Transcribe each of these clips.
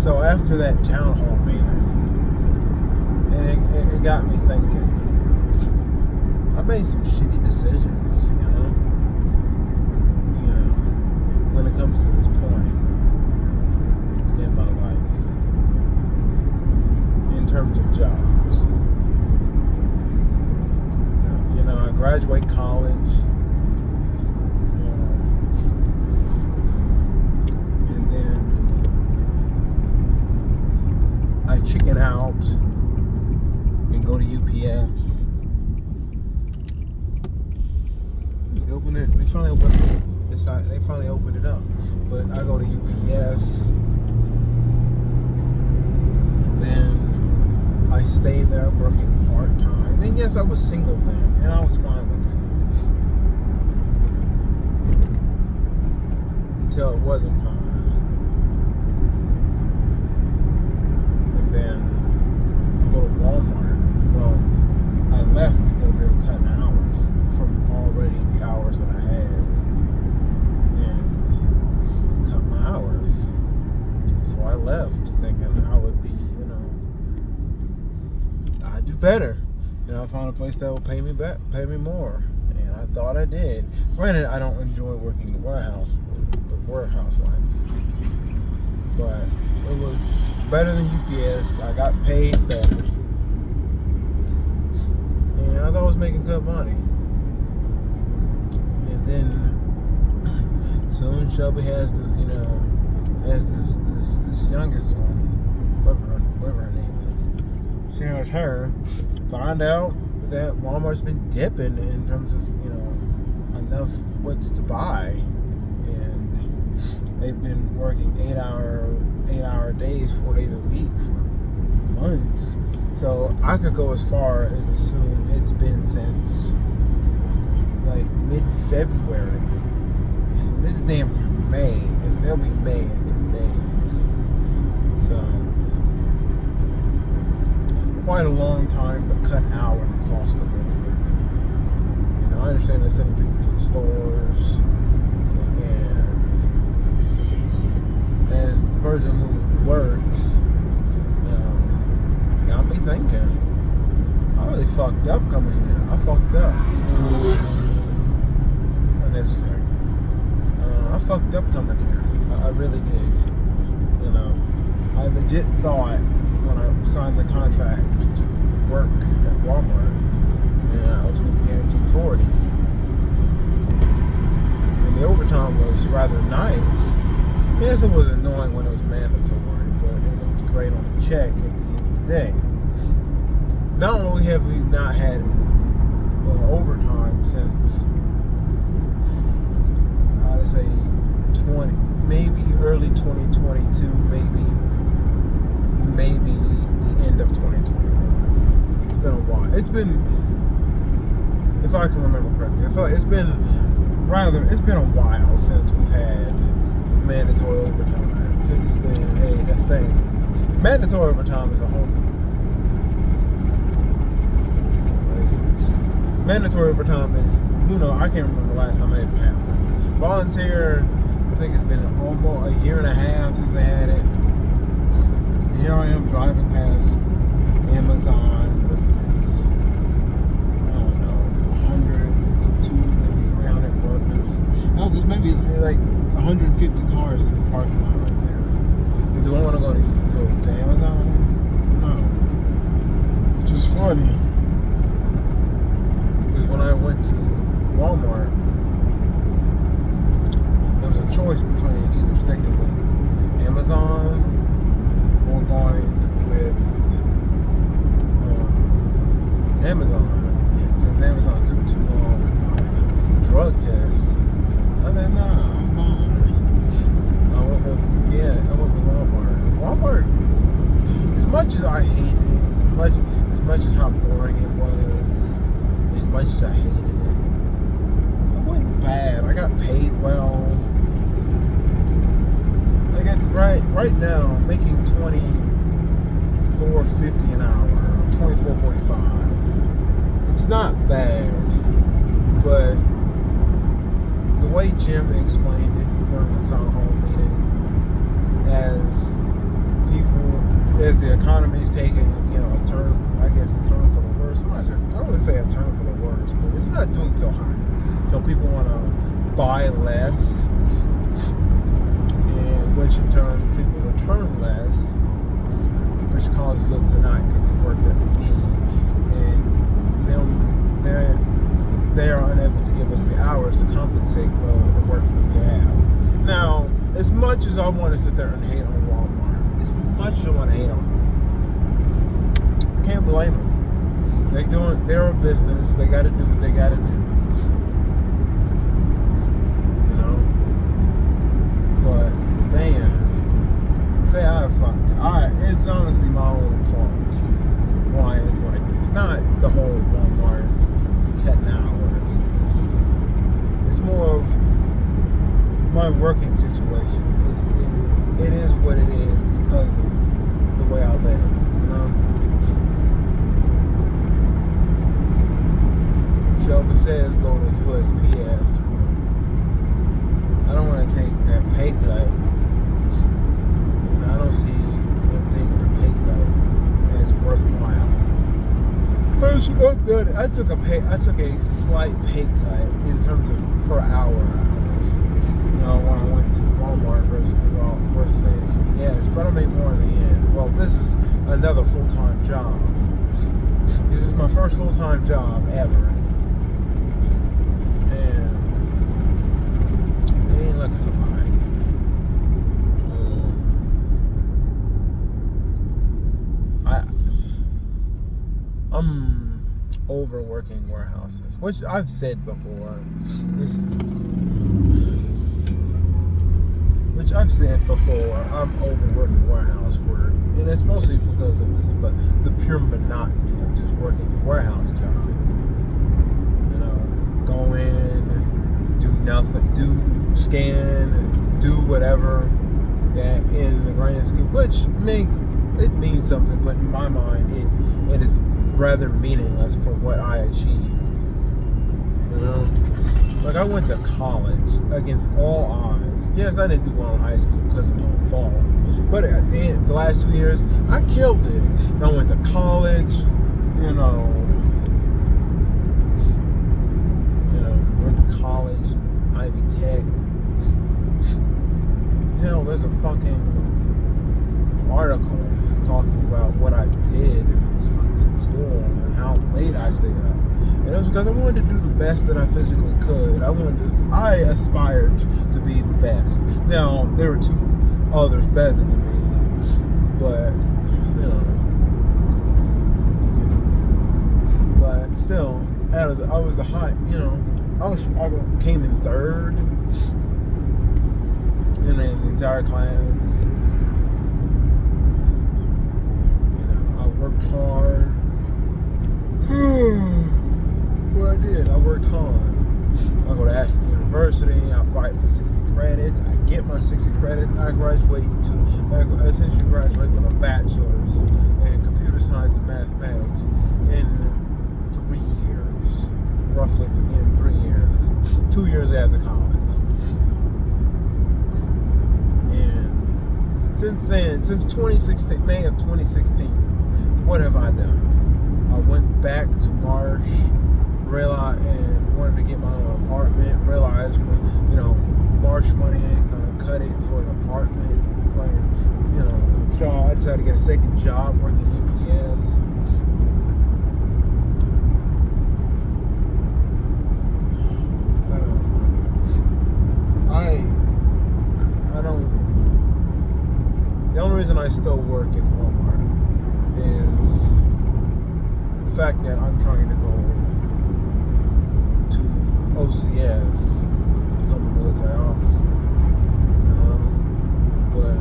So after that town hall meeting, and it got me thinking. I made some shitty decisions, when it comes to this point in my life, in terms of jobs. I graduate college, and then I chicken out and go to UPS. Open it. They finally opened it. They finally opened it up. But I go to UPS. And then I stayed there working part-time. And yes, I was single then. And I was fine with it. Until it wasn't fine. And then I go to Walmart. Well, I left because they were cutting hours from already the hours that I had, and cut my hours. So I left thinking I would be, I'd do better. I found a place that would pay me more, and I thought I did. Granted, I don't enjoy working the warehouse life, but it was better than UPS. I got paid better, and I thought I was making good money. And then soon Shelby has this youngest one, whatever her name is. She has her. Find out that Walmart's been dipping in terms of enough what's to buy, and they've been working 8-hour days, 4 days a week for months. So I could go as far as assume it's been since like mid-February, and this is damn May, and they'll be May in 3 days. So quite a long time to cut hours across the board. I understand they're sending people to the stores, and as the person who works, got me thinking, I really fucked up coming here. I fucked up. Unnecessary. I fucked up coming here. I really did. I legit thought when I signed the contract to work at Walmart, and I was going to be guaranteed 40. And the overtime was rather nice. Yes, it was annoying when it was mandatory, but it looked great on the check at the end of the day. Not only have we not had overtime since, I'd say maybe early 2022, maybe the end of 2021. It's been a while. It's been, if I can remember correctly, I feel like it's been a while since we've had mandatory overtime, since it's been a thing. Mandatory overtime is a whole. Mandatory overtime is, I can't remember the last time it happened. Volunteer, I think it's been almost a year and a half since they had it. Here I am driving past Amazon with its, 100 to 2, maybe 300 workers. No, there's maybe like 150 cars in the parking lot right there. But do I want to go to Amazon? No. Which is funny. Because when I went to Walmart, there was a choice between either sticking with Amazon or going with Amazon. And since Amazon took too long for my drug test, I said, nah, I'm fine. I went with Walmart. Walmart, as much as I hated it, as much as how boring it was, as much as I hated it, it wasn't bad. I got paid well. I got right now I'm making $24.50 an hour, $24.45. It's not bad, but the way Jim explained it during the town hall meeting, as people, as the economy is taking, a turn, I guess a turn for the worse. I wouldn't say a turn for the worse, but it's not doing so hot. So people want to buy less, and which in turn people return less, which causes us to not get the work that we need, and they are unable to give us the hours to compensate for the work that we have. Now, as much as I want to sit there and hate on Walmart, as much as I want to hate on them, I can't blame them. They're a business. They got to do what they got to do. But man, say I fucked it. It's honestly my own fault why it's like this. Not the whole Walmart to cutting hours. It's more of my working situation. It is what it is because of the way I let it. Shelby says go to USPS. I don't want to take that pay cut. I don't see them taking a pay cut as worthwhile. I took a slight pay cut in terms of per hour hours. When I went to Walmart versus staying at UPS, but I made more in the end. Well, this is another full-time job. This is my first full-time job ever. Look at somebody. I'm overworking warehouses, which I've said before. I'm overworking warehouse work, and it's mostly because of this, but the pure monotony of just working a warehouse job. Go in, do nothing, scan, do whatever that in the grand scheme, which means something, but in my mind it is rather meaningless for what I achieved. Like I went to college against all odds. Yes, I didn't do well in high school because of my own fault, but at the last 2 years I killed it. I went to college, went to college, Ivy Tech. Hell, there's a fucking article talking about what I did in school and how late I stayed up. And it was because I wanted to do the best that I physically could. I aspired to be the best. Now, there were two others better than me, but, but still, I was the high, I came in third in the entire class. I worked hard. Well, I did. I worked hard. I go to Ashford University. I fight for 60 credits. I get my 60 credits. I essentially graduate with a bachelor's in computer science and mathematics in 3 years. Roughly in 3 years. 2 years after college. And since then, since 2016, May of 2016, what have I done? I went back to Marsh, realized, and wanted to get my own apartment. Realized, Marsh money ain't gonna cut it for an apartment. So I decided to get a second job working UPS. I don't. The only reason I still work at Walmart is the fact that I'm trying to go to OCS to become a military officer. But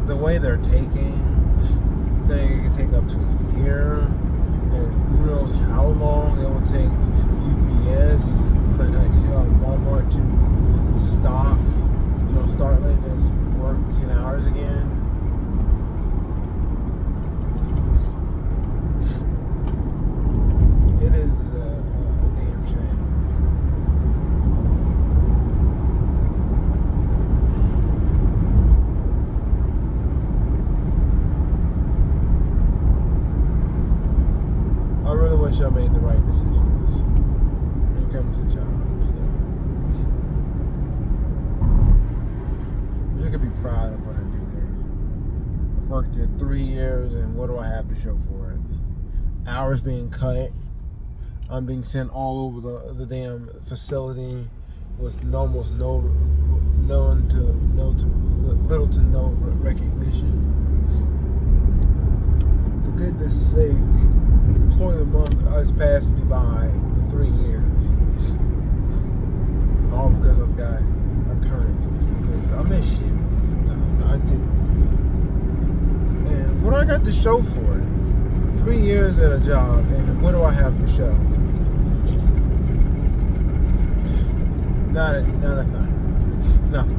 the way they're saying it could take up to a year, and who knows how long it will take UPS, but Walmart to start letting us work 10 hours again. It is a damn shame. Worked there 3 years, and what do I have to show for it? Hours being cut. I'm being sent all over the damn facility with almost little to no recognition. For goodness sake, Employee of the Month has passed me by for 3 years. All because I've got occurrences. Because I miss shit sometimes. I do. And what do I got to show for it? 3 years at a job, and what do I have to show? Not a thing. Nothing.